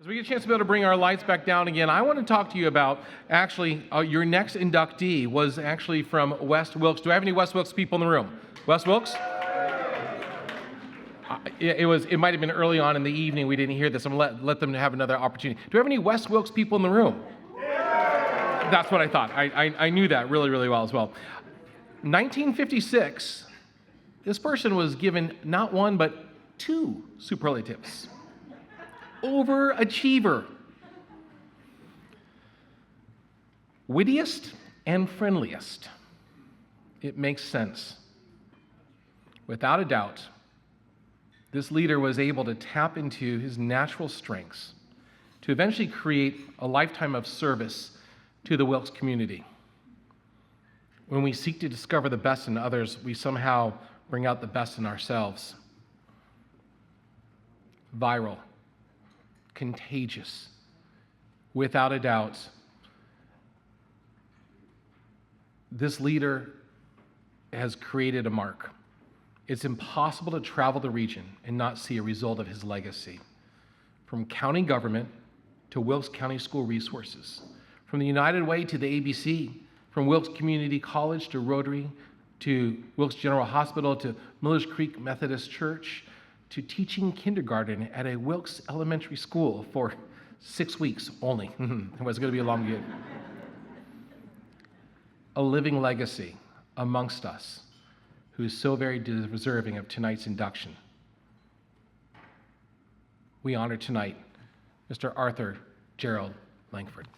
As we get a chance to be able to bring our lights back down again, I want to talk to you about your next inductee was actually from West Wilkes. Do I have any West Wilkes people in the room? West Wilkes? It might have been early on in the evening. We didn't hear this. I'm going to let them have another opportunity. Do we have any West Wilkes people in the room? That's what I thought. I knew that really, really well as well. 1956, this person was given not one, but two superlatives. Overachiever. Wittiest and friendliest. It makes sense. Without a doubt, this leader was able to tap into his natural strengths to eventually create a lifetime of service to the Wilkes community. When we seek to discover the best in others, we somehow bring out the best in ourselves. Viral. Contagious. Without a doubt, this leader has created a mark. It's impossible to travel the region and not see a result of his legacy. From county government to Wilkes County School Resources, from the United Way to the ABC, from Wilkes Community College to Rotary, to Wilkes General Hospital to Millers Creek Methodist Church, to teaching kindergarten at a Wilkes Elementary School for 6 weeks only. It was going to be a long year. A living legacy amongst us who is so very deserving of tonight's induction. We honor tonight Mr. Arthur Gerald Lankford.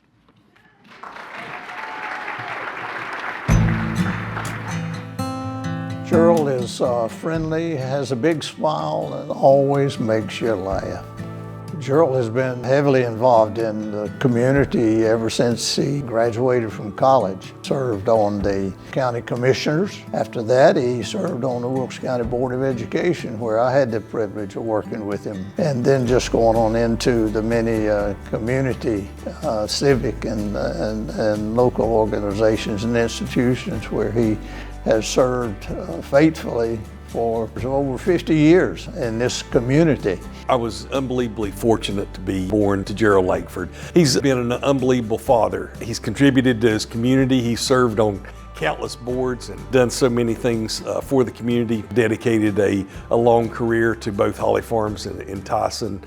Gerald is friendly, has a big smile, and always makes you laugh. Gerald has been heavily involved in the community ever since he graduated from college. Served on the county commissioners. After that, he served on the Wilkes County Board of Education, where I had the privilege of working with him. And then just going on into the many community, civic and local organizations and institutions where he has served faithfully for over 50 years in this community. I was unbelievably fortunate to be born to Gerald Lankford. He's been an unbelievable father. He's contributed to his community. He's served on countless boards and done so many things for the community, dedicated a long career to both Holly Farms and Tyson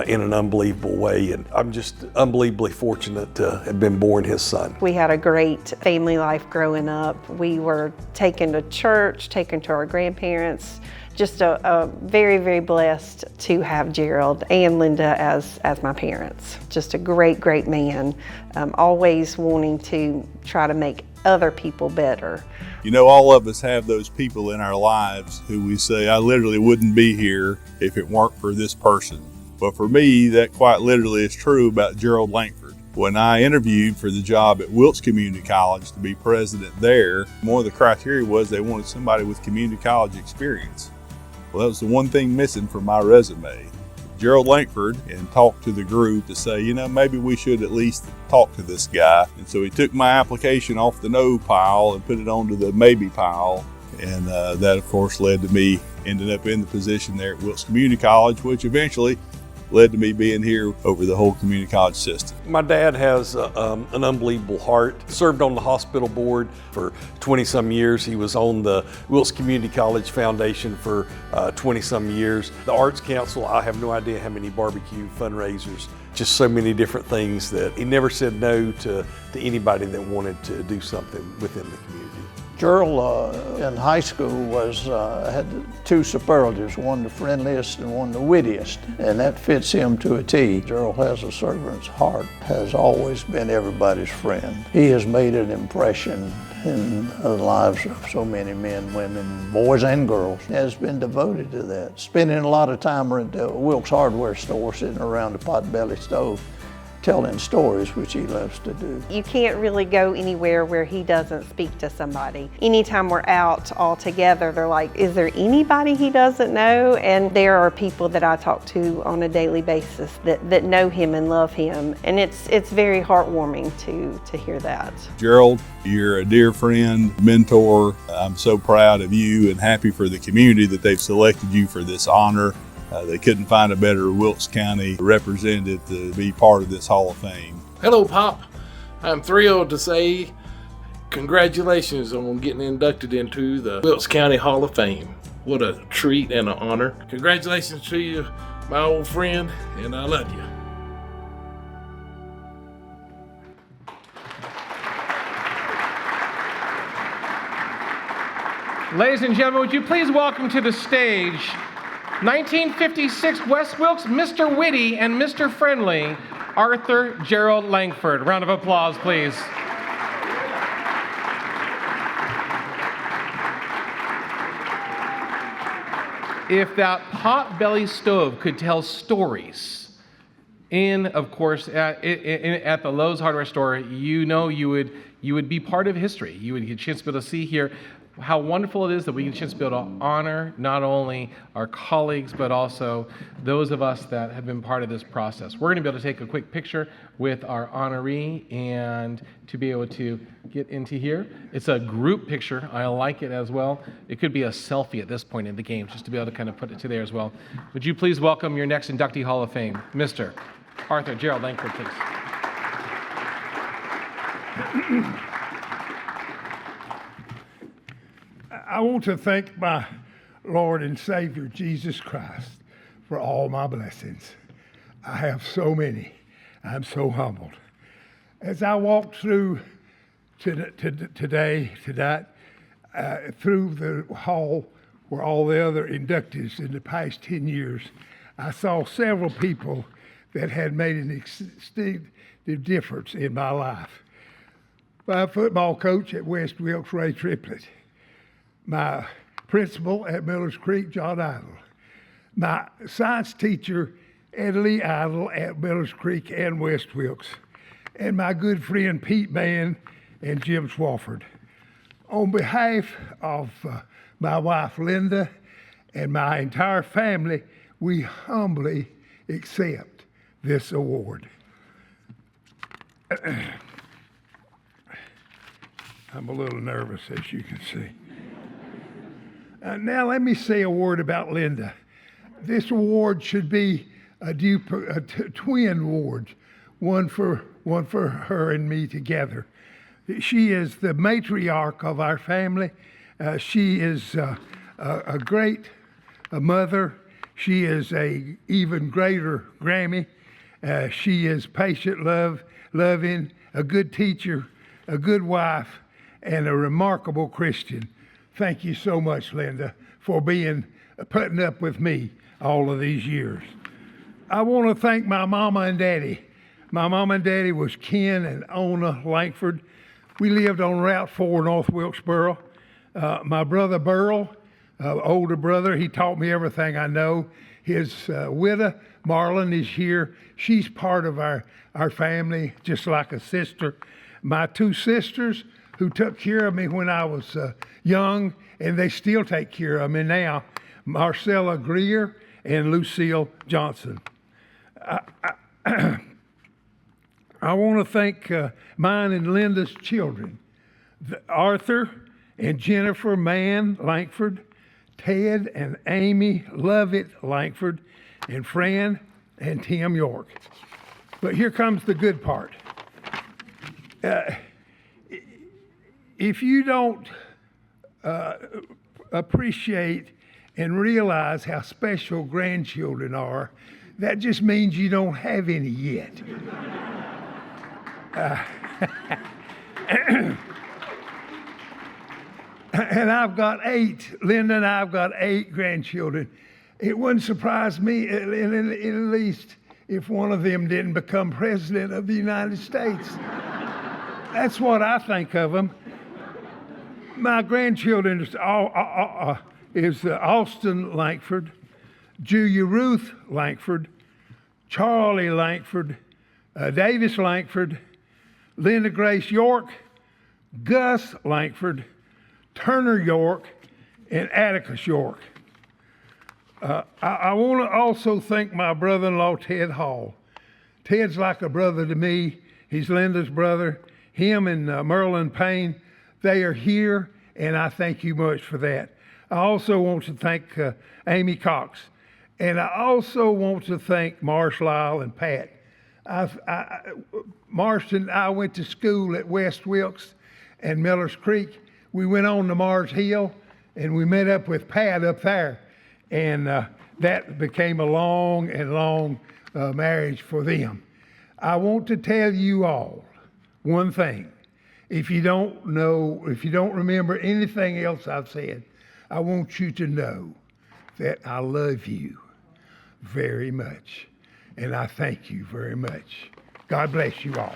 in an unbelievable way. And I'm just unbelievably fortunate to have been born his son. We had a great family life growing up. We were taken to church, taken to our grandparents. Just a very, very blessed to have Gerald and Linda as my parents. Just a great, great man, always wanting to try to make other people better. You know, all of us have those people in our lives who we say, I literally wouldn't be here if it weren't for this person. But for me, that quite literally is true about Gerald Lankford. When I interviewed for the job at Wilkes Community College to be president there, one of the criteria was they wanted somebody with community college experience. Well, that was the one thing missing from my resume. Gerald Lankford and talked to the group to say, you know, maybe we should at least talk to this guy. And so he took my application off the no pile and put it onto the maybe pile. And that, of course, led to me ending up in the position there at Wilkes Community College, which eventually led to me being here over the whole community college system. My dad has an unbelievable heart. Served on the hospital board for 20-some years. He was on the Wilkes Community College Foundation for 20-some years. The Arts Council, I have no idea how many barbecue fundraisers, just so many different things that he never said no to anybody that wanted to do something within the community. Gerald in high school had two superlatives, one the friendliest and one the wittiest, and that fits him to a T. Gerald has a servant's heart, has always been everybody's friend. He has made an impression in the lives of so many men, women, boys and girls. He has been devoted to that, spending a lot of time at the Wilkes hardware store sitting around the potbelly stove, telling stories, which he loves to do. You can't really go anywhere where he doesn't speak to somebody. Anytime we're out all together, they're like, is there anybody he doesn't know? And there are people that I talk to on a daily basis that know him and love him. And it's very heartwarming to hear that. Gerald, you're a dear friend, mentor. I'm so proud of you and happy for the community that they've selected you for this honor. They couldn't find a better Wilkes County representative to be part of this Hall of Fame. Hello, Pop. I'm thrilled to say congratulations on getting inducted into the Wilkes County Hall of Fame. What a treat and an honor. Congratulations to you, my old friend, and I love you. Ladies and gentlemen, would you please welcome to the stage 1956 West Wilkes Mr. Witty and Mr. Friendly, Arthur Gerald Lankford. Round of applause, please. If that pot-belly stove could tell stories of course, at the Lowe's hardware store, you know you would be part of history. You would get a chance to be able to see here how wonderful it is that we get a chance to be able to honor not only our colleagues, but also those of us that have been part of this process. We're going to be able to take a quick picture with our honoree and to be able to get into here. It's a group picture. I like it as well. It could be a selfie at this point in the game, just to be able to kind of put it to there as well. Would you please welcome your next inductee Hall of Fame, Mr. Arthur Gerald Lankford, please. I want to thank my Lord and Savior, Jesus Christ, for all my blessings. I have so many. I'm so humbled. As I walked through tonight, through the hall where all the other inductees in the past 10 years, I saw several people that had made an extensive difference in my life. My football coach at West Wilkes, Ray Triplett. My principal at Millers Creek, John Idle. My science teacher, Ed Lee Idle at Millers Creek and West Wilkes. And my good friend, Pete Mann and Jim Swafford. On behalf of my wife, Linda, and my entire family, we humbly accept this award. I'm a little nervous, as you can see. Now let me say a word about Linda. This award should be twin awards, one for her and me together. She is the matriarch of our family. She is a great mother. She is a even greater Grammy. She is patient, loving, a good teacher, a good wife, and a remarkable Christian. Thank you so much, Linda, for putting up with me all of these years. I want to thank my mama and daddy. My mama and daddy was Ken and Ona Lankford. We lived on Route 4, North Wilkesboro. My brother Burl, older brother, he taught me everything I know. His widow, Marlon, is here. She's part of our family, just like a sister. My two sisters, who took care of me when I was young, and they still take care of me now, Marcella Greer and Lucille Johnson. I want to thank mine and Linda's children, Arthur and Jennifer Mann Lankford, Ted and Amy Lovett Lankford, and Fran and Tim York. But here comes the good part. If you don't appreciate and realize how special grandchildren are, that just means you don't have any yet. And I've got 8. Linda and I've got 8 grandchildren. It wouldn't surprise me, at least, if one of them didn't become president of the United States. That's what I think of them. My grandchildren is Austin Lankford, Julia Ruth Lankford, Charlie Lankford, Davis Lankford, Linda Grace York, Gus Lankford, Turner York, and Atticus York. I want to also thank my brother-in-law, Ted Hall. Ted's like a brother to me. He's Linda's brother. Him and Merlin Payne, they are here, and I thank you much for that. I also want to thank Amy Cox. And I also want to thank Marsh Lyle and Pat. Marsh and I went to school at West Wilkes and Miller's Creek. We went on to Mars Hill and we met up with Pat up there. And that became a long and long marriage for them. I want to tell you all one thing. If you don't remember anything else I've said, I want you to know that I love you very much. And I thank you very much. God bless you all.